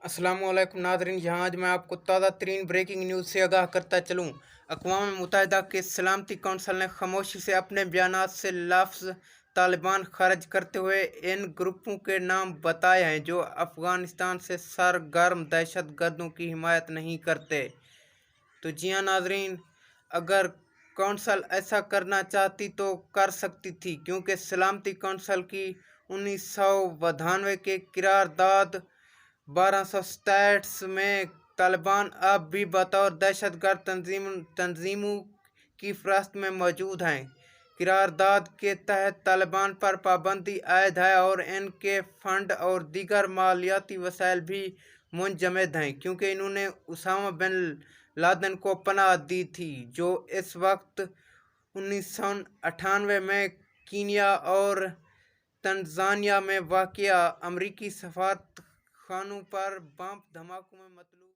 अस्सलाम वालेकुम नादरीन, यहाँ आज मैं आपको ताज़ा तरीन ब्रेकिंग न्यूज़ से आगाह करता चलूँ। अक़वाम मुत्तहिदा के सलामती कौंसल ने खामोशी से अपने बयानात से लफ्ज़ तालिबान खारिज करते हुए इन ग्रुपों के नाम बताए हैं जो अफ़गानिस्तान से सरगर्म दहशत गर्दों की हिमायत नहीं करते। तो जी हाँ नाजरीन, अगर कौंसल ऐसा करना चाहती तो कर सकती थी, क्योंकि सलामती कौंसल की 1992 के किरारदाद 1267 में तालिबान अब भी बतौर दहशतगर्द तंजीमों की फहरिस्त में मौजूद हैं। किरारदाद के तहत तालिबान पर पाबंदी आयद है और इनके फंड और दीगर मालियाती वसाइल भी मुंजमद हैं, क्योंकि इन्होंने उसामा बिन लादेन को पनाह दी थी, जो इस वक्त 1998 में कीनिया और तंजानिया में वाक़िया अमरीकी सफारत खानों पर बम धमाकों में मतलूब